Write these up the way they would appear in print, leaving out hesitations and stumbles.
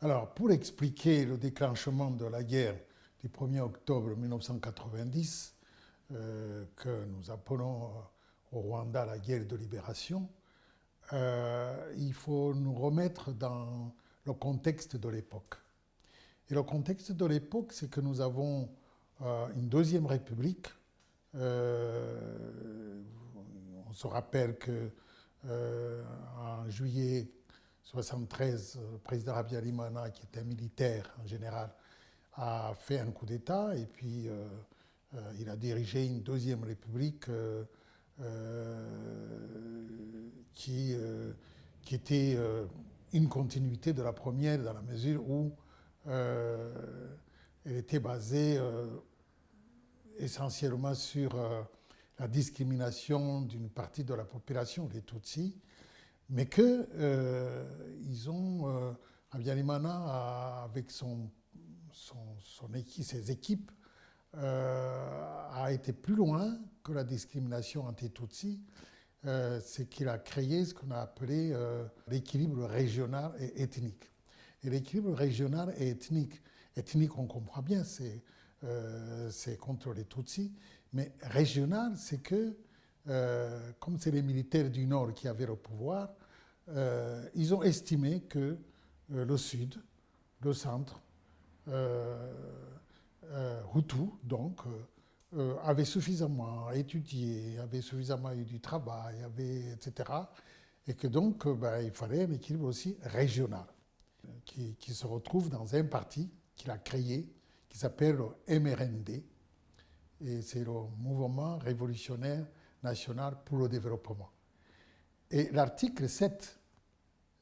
Alors, pour expliquer le déclenchement de la guerre du 1er octobre 1990, que nous appelons au Rwanda la guerre de libération, il faut nous remettre dans le contexte de l'époque. Et le contexte de l'époque, c'est que nous avons une deuxième république. On se rappelle que en juillet 1973, le président Habyarimana, qui était militaire en général, a fait un coup d'État et puis il a dirigé une deuxième république qui, qui était une continuité de la première dans la mesure où elle était basée essentiellement sur la discrimination d'une partie de la population, les Tutsis, mais que ils ont Habyarimana avec ses équipes a été plus loin que la discrimination anti-Tutsi. C'est qu'il a créé ce qu'on a appelé l'équilibre régional et ethnique. Et l'équilibre régional et ethnique, on comprend bien, c'est contre les Tutsis, mais régional, c'est que, comme c'est les militaires du Nord qui avaient le pouvoir, ils ont estimé que le Sud, le Centre, Hutu, donc, avait suffisamment étudié, avait suffisamment eu du travail, etc. Et que donc, il fallait un équilibre aussi régional, qui se retrouve dans un parti qu'il a créé, qui s'appelle le MRND, et c'est le Mouvement révolutionnaire national pour le développement. Et l'article 7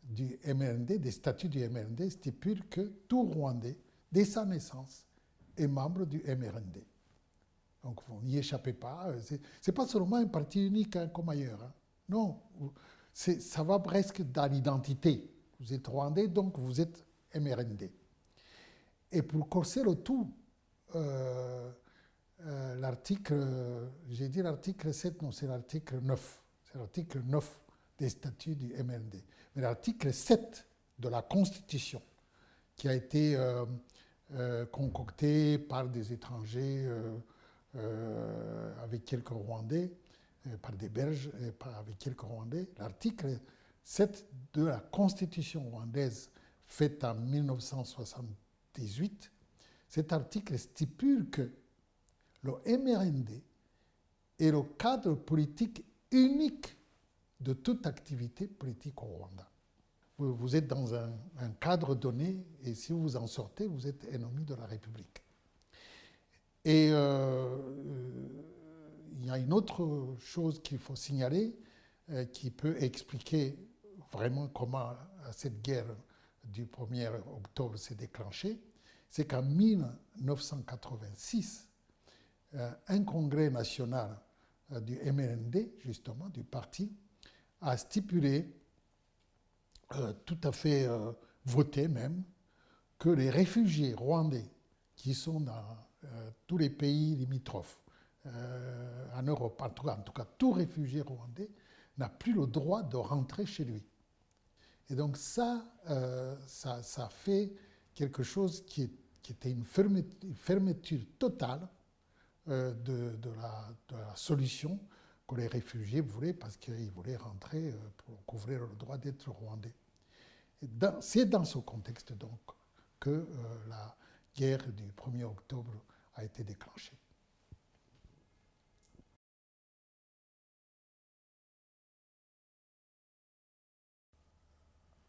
du MRND, des statuts du MRND, stipule que tout Rwandais, dès sa naissance, est membre du MRND. Donc vous n'y échappez pas. C'est pas seulement un parti unique hein, comme ailleurs. Hein. Non, ça va presque dans l'identité. Vous êtes Rwandais, donc vous êtes MRND. Et pour corser le tout, j'ai dit l'article 7, non, c'est l'article 9. C'est l'article 9 des statuts du MRND. Mais l'article 7 de la Constitution, qui a été concocté par des étrangers avec quelques Rwandais, par des Belges avec quelques Rwandais, l'article 7 de la Constitution rwandaise faite en 1978, cet article stipule que le MRND est le cadre politique unique de toute activité politique au Rwanda. Vous êtes dans un cadre donné et si vous en sortez, vous êtes ennemi de la République. Et il y a une autre chose qu'il faut signaler qui peut expliquer vraiment comment cette guerre du 1er octobre s'est déclenchée, c'est qu'en 1986, un congrès national du MRND, justement, du parti, a stipulé, tout à fait voté même, que les réfugiés rwandais qui sont dans tous les pays limitrophes en Europe, en tout cas tout réfugié rwandais, n'a plus le droit de rentrer chez lui. Et donc ça fait quelque chose qui était une fermeture totale de la solution que les réfugiés voulaient parce qu'ils voulaient rentrer pour couvrir le droit d'être rwandais. C'est dans ce contexte donc que la guerre du 1er octobre a été déclenchée.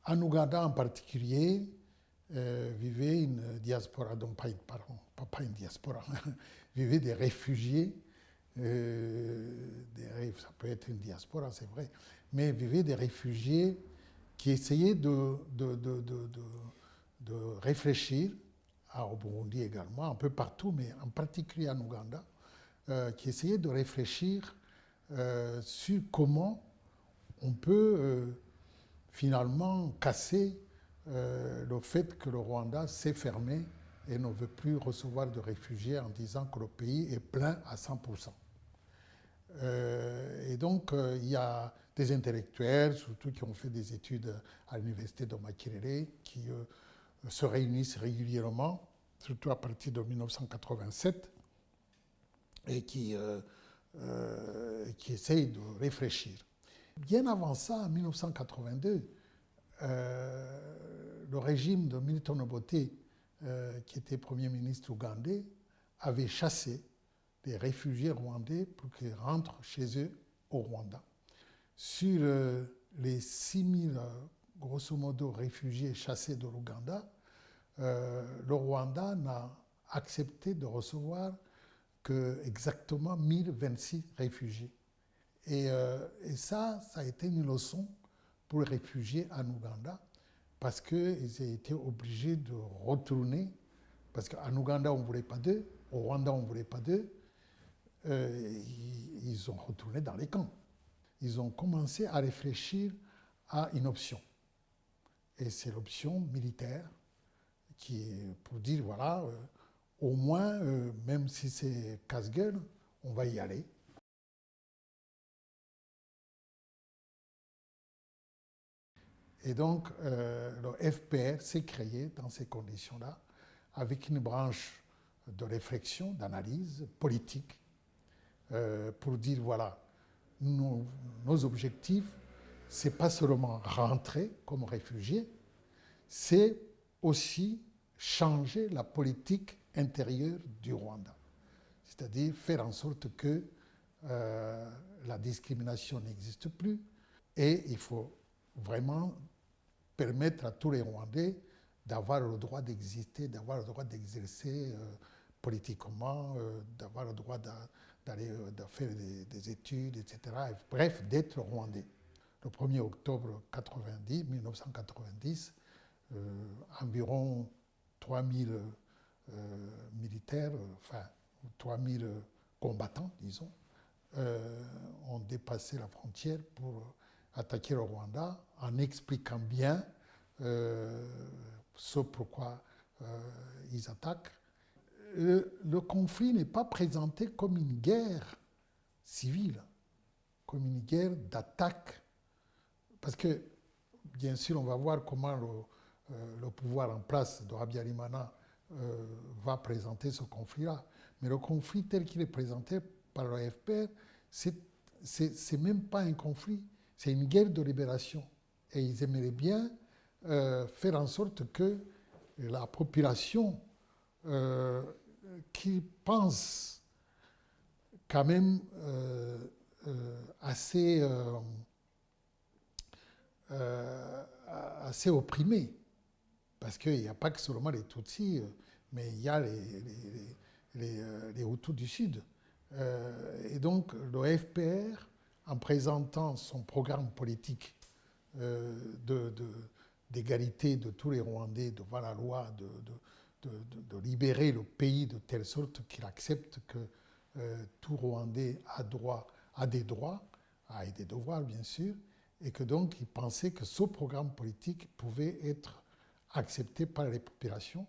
En Ouganda en particulier, vivait une diaspora, donc pas une diaspora, vivaient des réfugiés, ça peut être une diaspora, c'est vrai, mais vivaient des réfugiés qui essayaient de réfléchir, au Burundi également, un peu partout, mais en particulier en Ouganda, qui essayaient de réfléchir sur comment on peut finalement casser le fait que le Rwanda s'est fermé et ne veut plus recevoir de réfugiés en disant que le pays est plein à 100%. Et donc, il y a des intellectuels, surtout qui ont fait des études à l'université de Makerere, qui se réunissent régulièrement, surtout à partir de 1987, et qui essayent de réfléchir. Bien avant ça, en 1982, le régime de Milton Obote, qui était Premier ministre ougandais, avait chassé les réfugiés rwandais pour qu'ils rentrent chez eux au Rwanda. Sur les 6000, grosso modo, réfugiés chassés de l'Ouganda, le Rwanda n'a accepté de recevoir que exactement 1026 réfugiés. Et ça a été une leçon pour les réfugiés en Ouganda, parce qu'ils ont été obligés de retourner, parce qu'en Ouganda on ne voulait pas d'eux, au Rwanda on ne voulait pas d'eux, ils ont retourné dans les camps. Ils ont commencé à réfléchir à une option. Et c'est l'option militaire, qui est pour dire, voilà, au moins, même si c'est casse-gueule, on va y aller. Et donc, le FPR s'est créé dans ces conditions-là, avec une branche de réflexion, d'analyse politique, pour dire, voilà, nos objectifs, ce n'est pas seulement rentrer comme réfugiés, c'est aussi changer la politique intérieure du Rwanda. C'est-à-dire faire en sorte que la discrimination n'existe plus, et il faut vraiment permettre à tous les Rwandais d'avoir le droit d'exister, d'avoir le droit d'exercer politiquement, d'avoir le droit d'aller de faire des études, etc. Bref, d'être Rwandais. Le 1er octobre 1990, environ 3000 militaires, enfin 3000 combattants, disons, ont dépassé la frontière pour attaquer le Rwanda en expliquant bien ce pourquoi ils attaquent. Le conflit n'est pas présenté comme une guerre civile, comme une guerre d'attaque, parce que, bien sûr, on va voir comment le pouvoir en place de Habyarimana va présenter ce conflit-là. Mais le conflit tel qu'il est présenté par le FPR, c'est même pas un conflit, c'est une guerre de libération. Et ils aimeraient bien faire en sorte que la population qui pense quand même assez opprimée, parce qu'il n'y a pas que seulement les Tutsis, mais il y a les Hutus du Sud. Et donc le FPR, en présentant son programme politique d'égalité de tous les Rwandais devant la loi, de libérer le pays de telle sorte qu'il accepte que tout Rwandais a des droits, et des devoirs bien sûr, et que donc il pensait que ce programme politique pouvait être accepté par les populations.